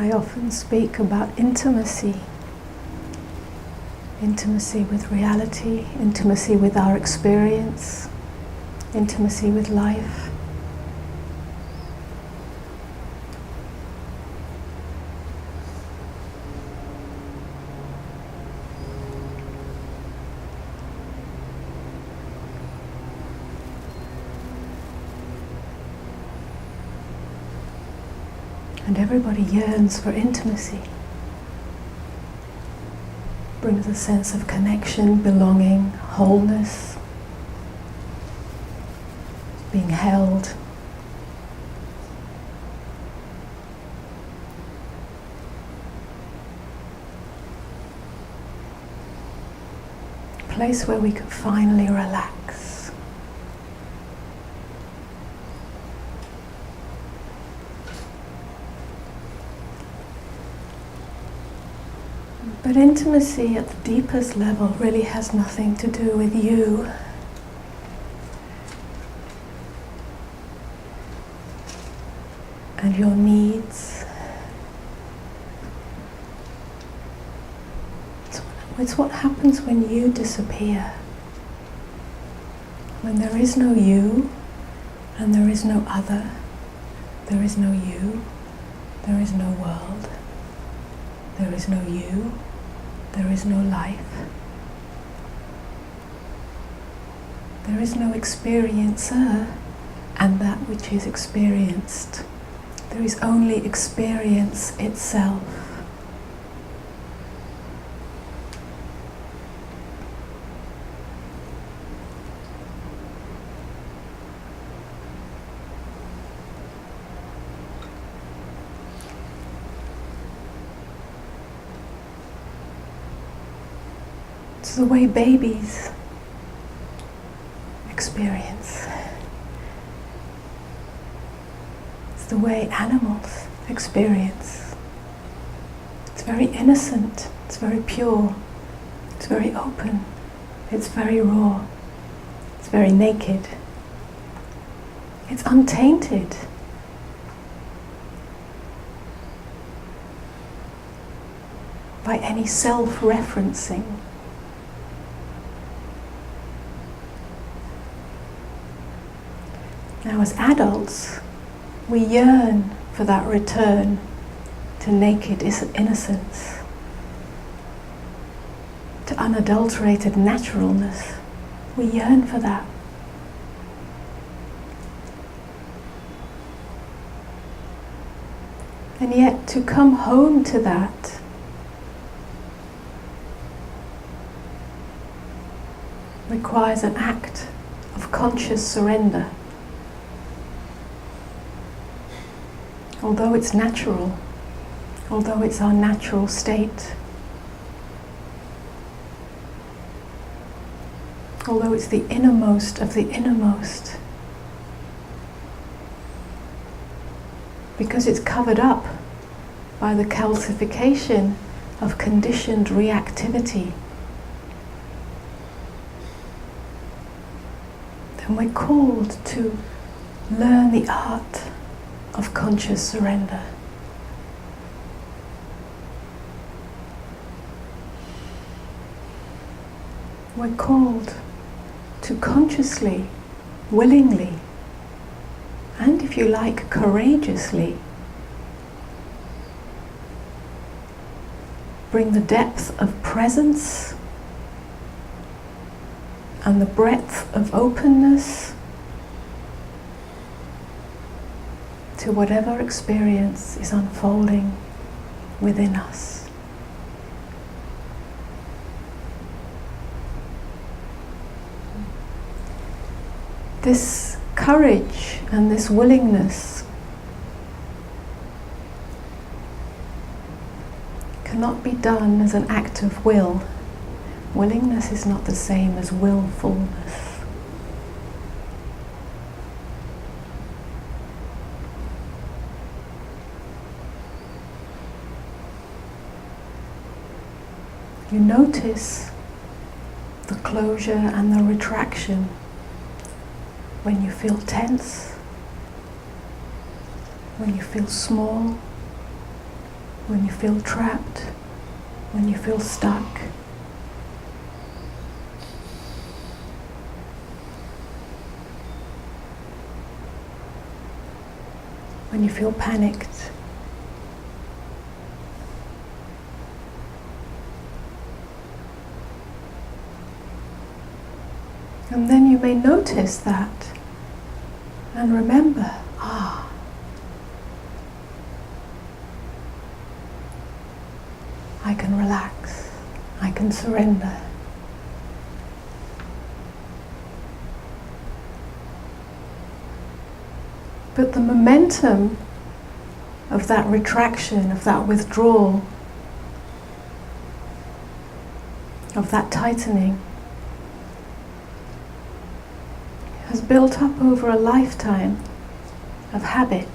I often speak about intimacy. Intimacy with reality, intimacy with our experience, intimacy with life. And everybody yearns for intimacy. Brings a sense of connection, belonging, wholeness, being held. A place where we can finally relax. But intimacy at the deepest level really has nothing to do with you. And your needs. It's what happens when you disappear. When there is no you and there is no other, there is no you, there is no world, there is no you. There is no life. There is no experiencer and that which is experienced. There is only experience itself. It's the way babies experience. It's the way animals experience. It's very innocent, it's very pure, it's very open, it's very raw, it's very naked. It's untainted. By any self-referencing. Now, as adults, we yearn for that return to naked innocence, to unadulterated naturalness. We yearn for that. And yet, to come home to that requires an act of conscious surrender. Although it's natural, although it's our natural state, although it's the innermost of the innermost, because it's covered up by the calcification of conditioned reactivity, then we're called to learn the art of conscious surrender. We're called to consciously, willingly, and if you like, courageously bring the depth of presence and the breadth of openness to whatever experience is unfolding within us. This courage and this willingness cannot be done as an act of will. Willingness is not the same as willfulness. You notice the closure and the retraction when you feel tense, when you feel small, when you feel trapped, when you feel stuck. When you feel panicked. And then you may notice that and remember, I can relax, I can surrender. But the momentum of that retraction, of that withdrawal, of that tightening, has built up over a lifetime of habit.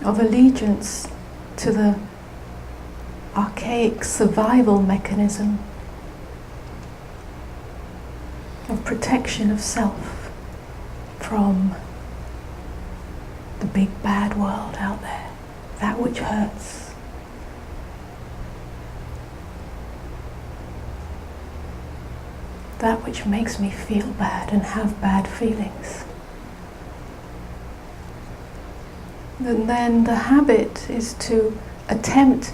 Of allegiance to the archaic survival mechanism of protection of self from the big bad world out there, that which hurts. That which makes me feel bad and have bad feelings. And then the habit is to attempt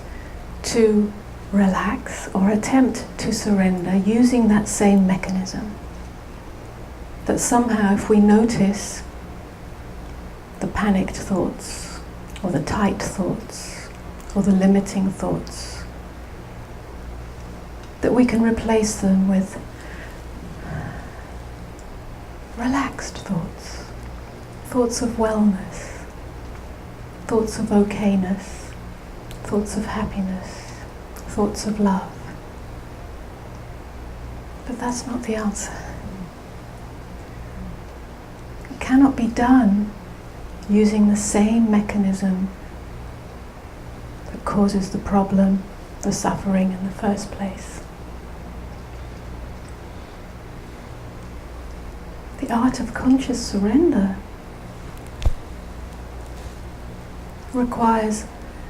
to relax or attempt to surrender using that same mechanism. That somehow if we notice the panicked thoughts or the tight thoughts or the limiting thoughts, that we can replace them with relaxed thoughts, thoughts of wellness, thoughts of okayness, thoughts of happiness, thoughts of love. But that's not the answer. It cannot be done using the same mechanism that causes the problem, the suffering in the first place. The art of conscious surrender requires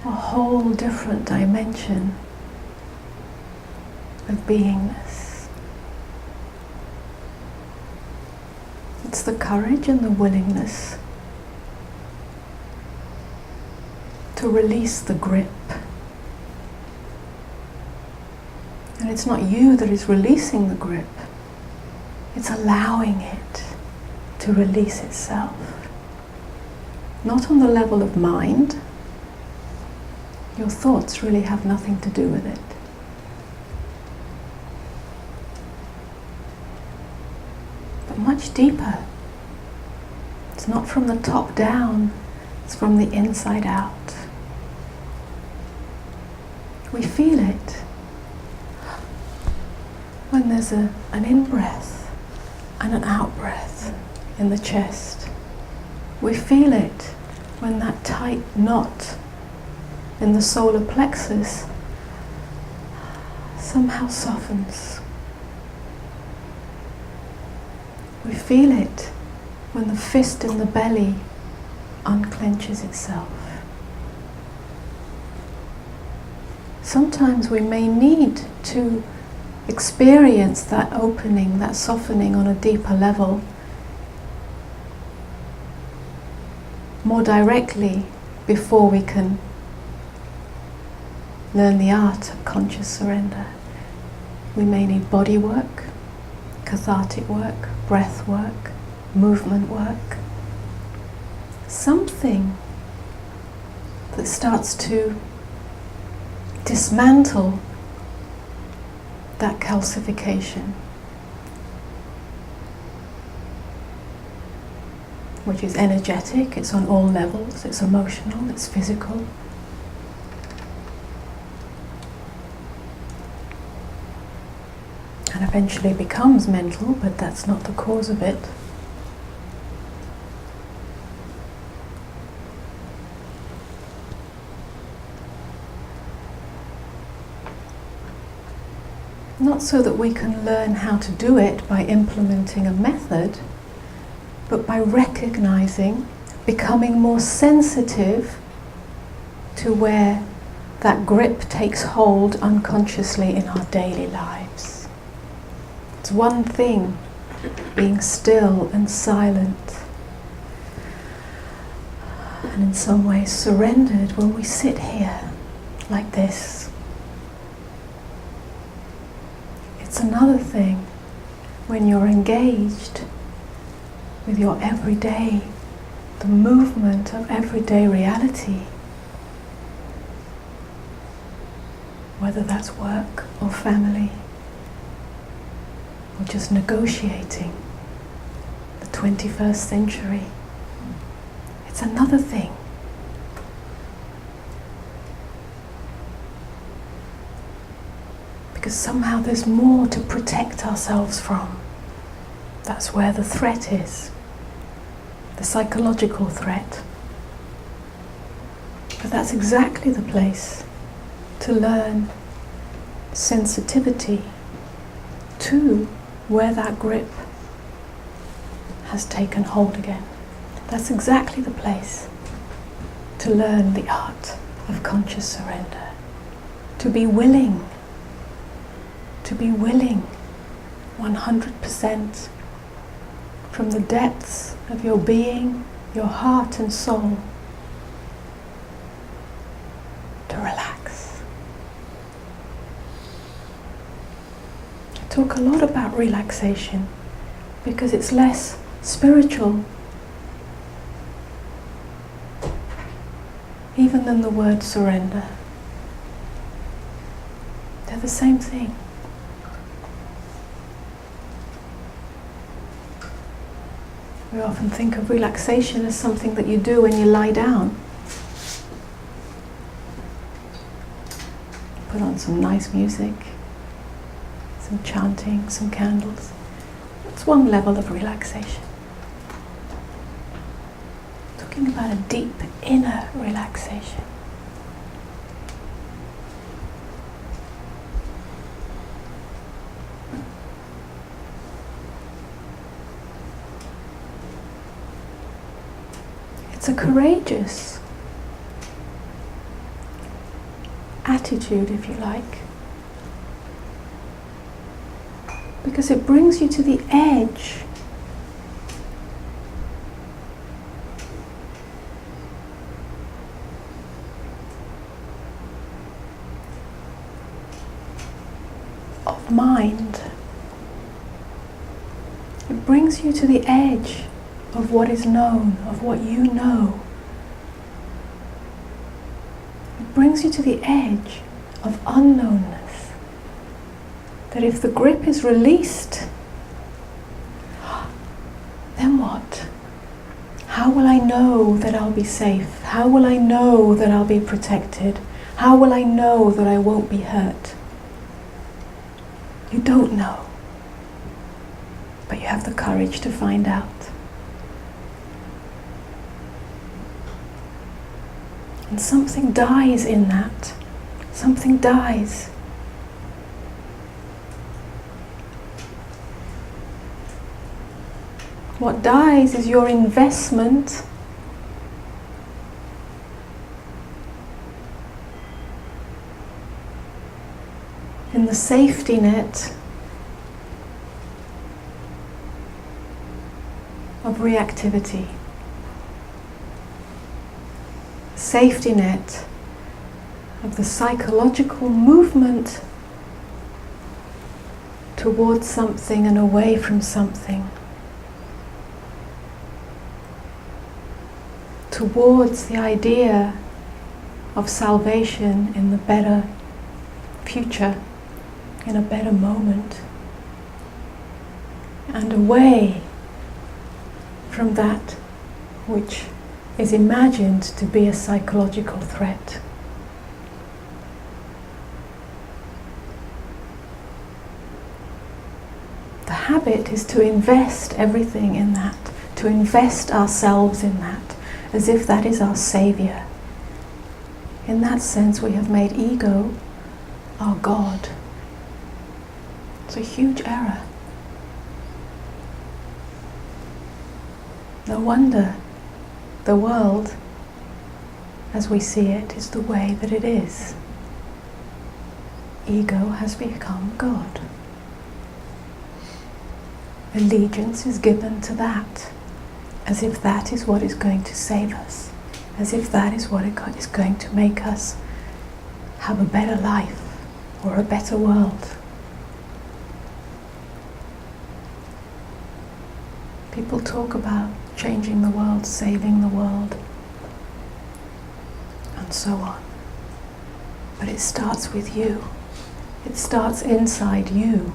a whole different dimension of beingness. It's the courage and the willingness to release the grip. And it's not you that is releasing the grip. It's allowing it to release itself. Not on the level of mind. Your thoughts really have nothing to do with it. But much deeper. It's not from the top down, it's from the inside out. We feel it when there's an in-breath and an out-breath in the chest. We feel it when that tight knot in the solar plexus somehow softens. We feel it when the fist in the belly unclenches itself. Sometimes we may need to experience that opening, that softening on a deeper level more directly before we can learn the art of conscious surrender. We may need body work, cathartic work, breath work, movement work. Something that starts to dismantle that calcification, which is energetic, it's on all levels, it's emotional, it's physical. And eventually becomes mental, but that's not the cause of it. Not so that we can learn how to do it by implementing a method, but by recognizing, becoming more sensitive to where that grip takes hold unconsciously in our daily lives. It's one thing being still and silent, and in some ways surrendered when we sit here like this. It's another thing when you're engaged with your everyday, the movement of everyday reality, whether that's work or family, or just negotiating the 21st century. It's another thing. Because somehow there's more to protect ourselves from. That's where the threat is, the psychological threat. But that's exactly the place to learn sensitivity to where that grip has taken hold again. That's exactly the place to learn the art of conscious surrender. To be willing 100% from the depths of your being, your heart and soul, to relax. I talk a lot about relaxation because it's less spiritual even than the word surrender. They're the same thing. We often think of relaxation as something that you do when you lie down. Put on some nice music, some chanting, some candles. That's one level of relaxation. Talking about a deep inner relaxation. It's a courageous attitude, if you like, because it brings you to the edge of mind. It brings you to the edge of what is known, of what you know. It brings you to the edge of unknownness. That if the grip is released, then what? How will I know that I'll be safe? How will I know that I'll be protected? How will I know that I won't be hurt? You don't know, but you have the courage to find out. And something dies in that. Something dies. What dies is your investment in the safety net of reactivity. Safety net of the psychological movement towards something and away from something, towards the idea of salvation in the better future, in a better moment, and away from that which is imagined to be a psychological threat. The habit is to invest everything in that, to invest ourselves in that, as if that is our savior. In that sense, we have made ego our God. It's a huge error. No wonder the world, as we see it, is the way that it is. Ego has become God. Allegiance is given to that, as if that is what is going to save us, as if that is what is going to make us have a better life or a better world. People talk about changing the world, saving the world, and so on. But it starts with you. It starts inside you.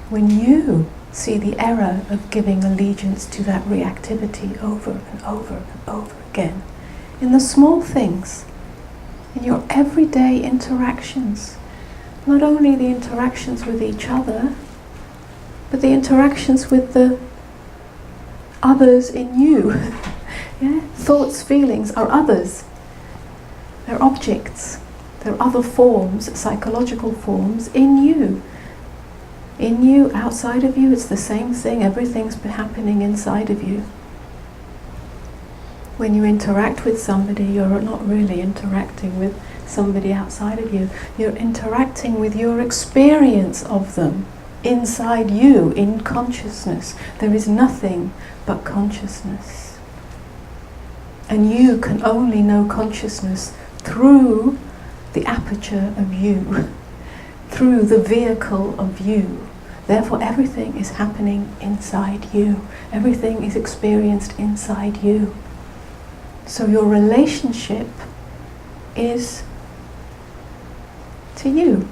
When you see the error of giving allegiance to that reactivity over and over and over again, in the small things, in your everyday interactions, not only the interactions with each other, but the interactions with the others in you. Yeah? Thoughts, feelings are others. They're objects. They're other forms, psychological forms in you. In you, outside of you, it's the same thing. Everything's happening inside of you. When you interact with somebody, you're not really interacting with somebody outside of you. You're interacting with your experience of them inside you, in consciousness. There is nothing but consciousness. And you can only know consciousness through the aperture of you, through the vehicle of you. Therefore, everything is happening inside you. Everything is experienced inside you. So your relationship is to you.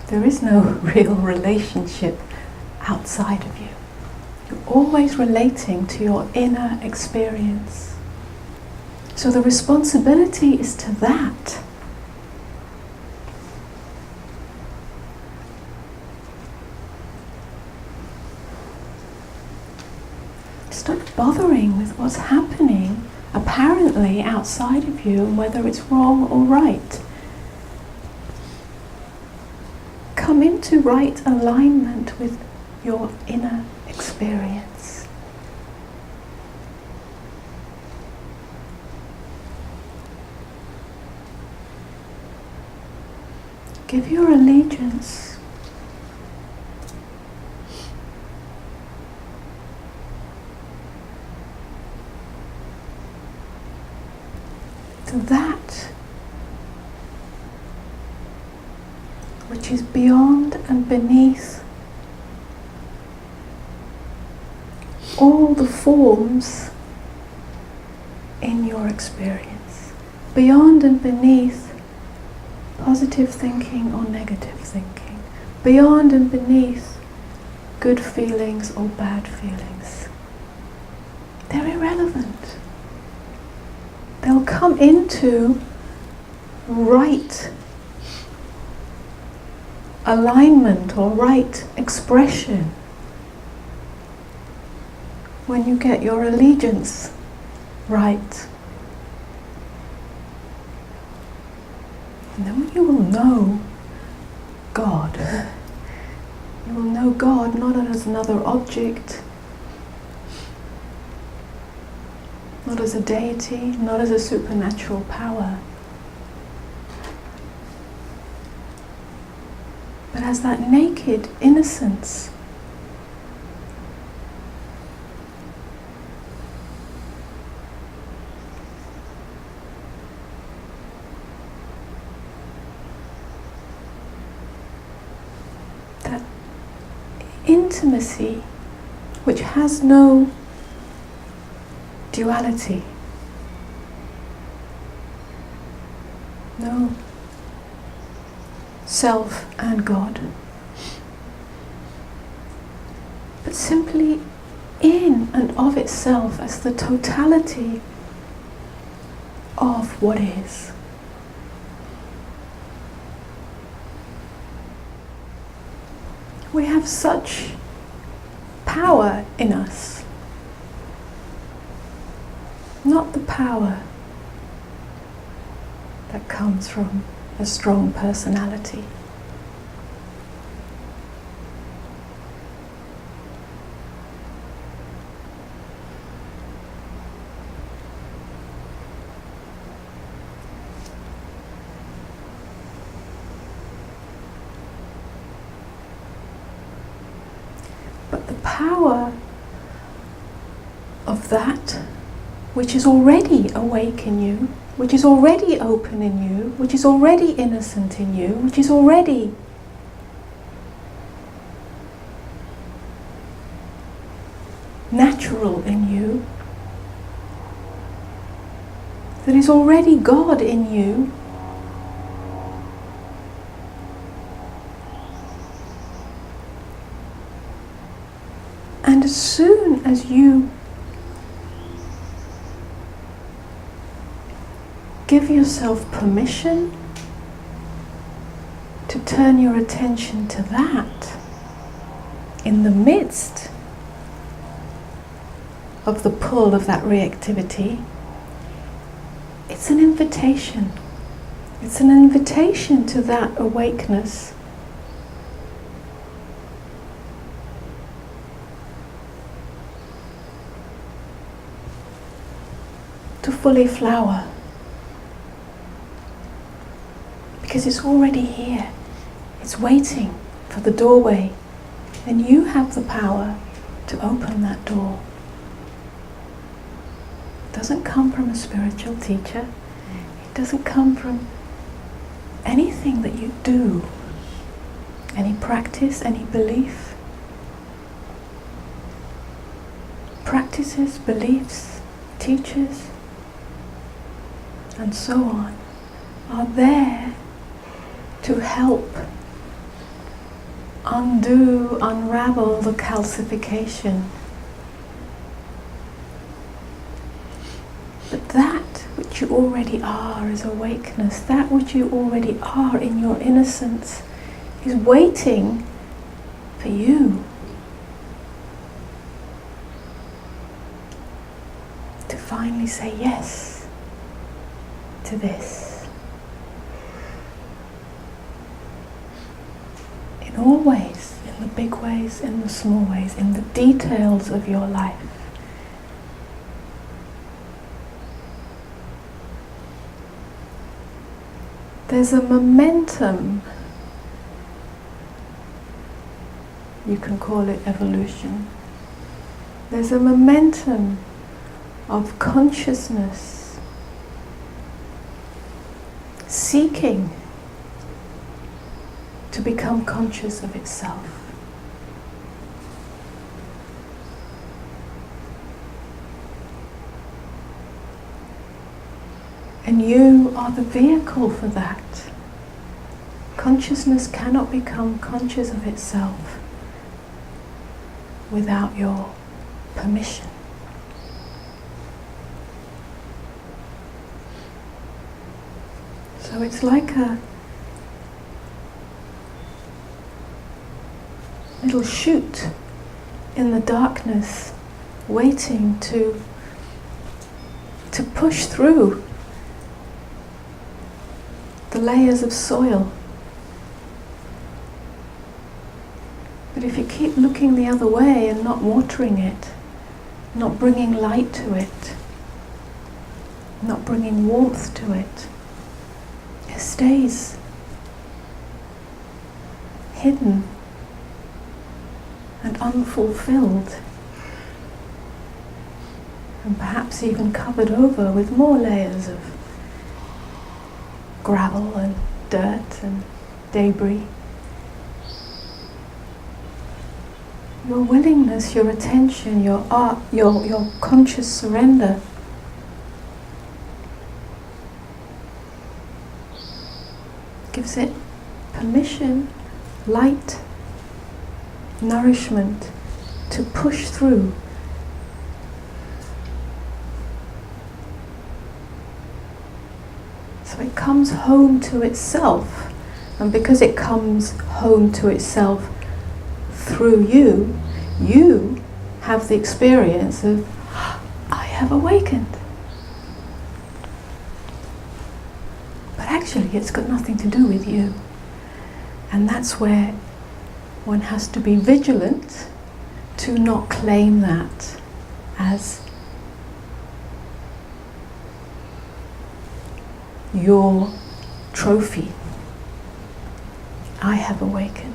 There is no real relationship outside of you. You're always relating to your inner experience. So the responsibility is to that. Stop bothering with what's happening apparently outside of you and whether it's wrong or right. Come into right alignment with your inner experience. Give your allegiance to that which is beyond and beneath all the forms in your experience, beyond and beneath positive thinking or negative thinking, beyond and beneath good feelings or bad feelings. They're irrelevant. They'll come into right alignment or right expression when you get your allegiance right. And then you will know God. You will know God not as another object, not as a deity, not as a supernatural power, but as that naked innocence. That intimacy which has no duality, no self and God, but simply in and of itself as the totality of what is. We have such power in us. Not the power that comes from a strong personality. power of that which is already awake in you, which is already open in you, which is already innocent in you, which is already natural in you, that is already God in you, and as soon as you give yourself permission to turn your attention to that in the midst of the pull of that reactivity, it's an invitation. It's an invitation to that awakeness. To fully flower. Because it's already here. It's waiting for the doorway. And you have the power to open that door. It doesn't come from a spiritual teacher. It doesn't come from anything that you do. Any practice, any belief. Practices, beliefs, teachers, and so on are there to help undo, unravel the calcification. But that which you already are is awakeness. That which you already are in your innocence is waiting for you to finally say yes to this. In all ways, in the big ways, in the small ways, in the details of your life. There's a momentum, you can call it evolution. There's a momentum of consciousness seeking to become conscious of itself. And you are the vehicle for that. Consciousness cannot become conscious of itself without your permission. So it's like a little shoot in the darkness, waiting to push through the layers of soil. But if you keep looking the other way and not watering it, not bringing light to it, not bringing warmth to it, it stays hidden and unfulfilled, and perhaps even covered over with more layers of gravel and dirt and debris. Your willingness, your attention, your art, your conscious surrender gives it permission, light, nourishment to push through. So it comes home to itself, and because it comes home to itself through you, you have the experience of, I have awakened. But actually it's got nothing to do with you. And that's where one has to be vigilant to not claim that as your trophy. I have awakened.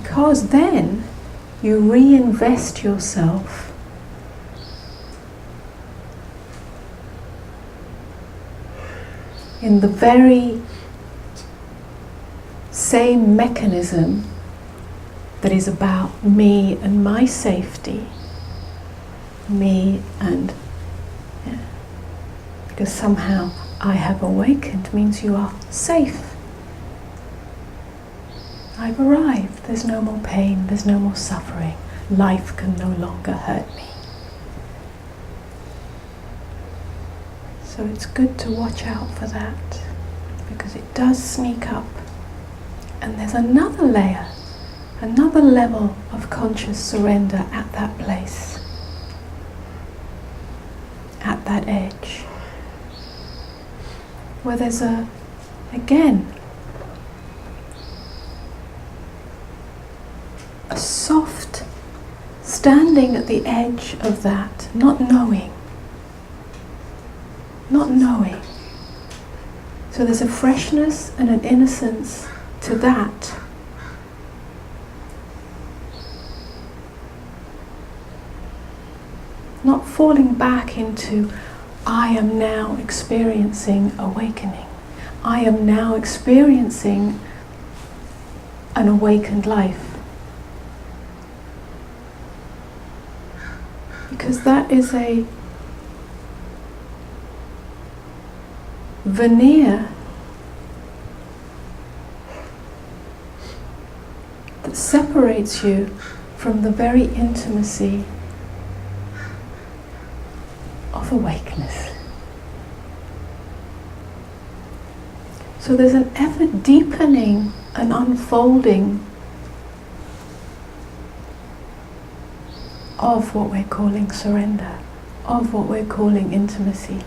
Because then you reinvest yourself in the very same mechanism that is about me and my safety, me and, because somehow I have awakened means you are safe. I've arrived, there's no more pain, there's no more suffering, life can no longer hurt me. So it's good to watch out for that, because it does sneak up. And there's another layer, another level of conscious surrender at that place, at that edge, where there's again, a soft standing at the edge of that, not knowing. So there's a freshness and an innocence to that. Not falling back into, I am now experiencing awakening. I am now experiencing an awakened life. Because that is a veneer that separates you from the very intimacy of awakeness. So there's an ever deepening and unfolding of what we're calling surrender, of what we're calling intimacy.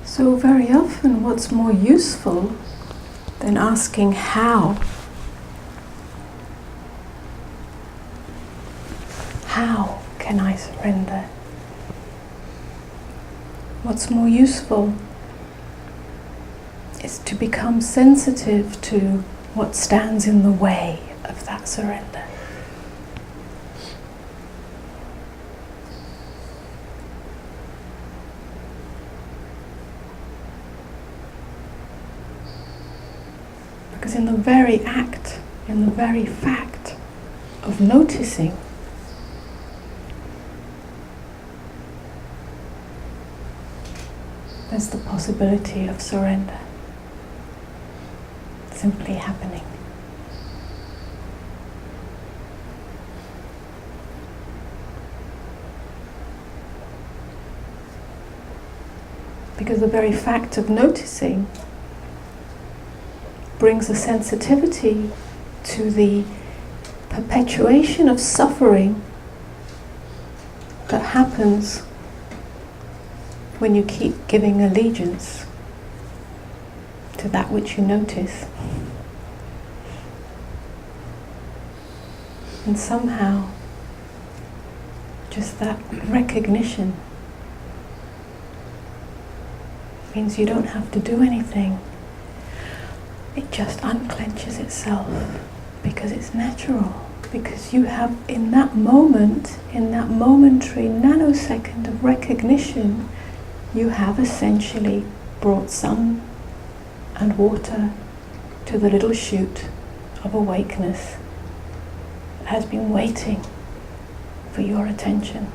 So very often what's more useful than asking how can I surrender? What's more useful is to become sensitive to what stands in the way of that surrender. Because in the very act, in the very fact of noticing, there's the possibility of surrender simply happening. Because the very fact of noticing brings a sensitivity to the perpetuation of suffering that happens when you keep giving allegiance to that which you notice. And somehow, just that recognition means you don't have to do anything. It just unclenches itself because it's natural. Because you have, in that moment, in that momentary nanosecond of recognition, you have essentially brought sun and water to the little shoot of awakeness that has been waiting for your attention.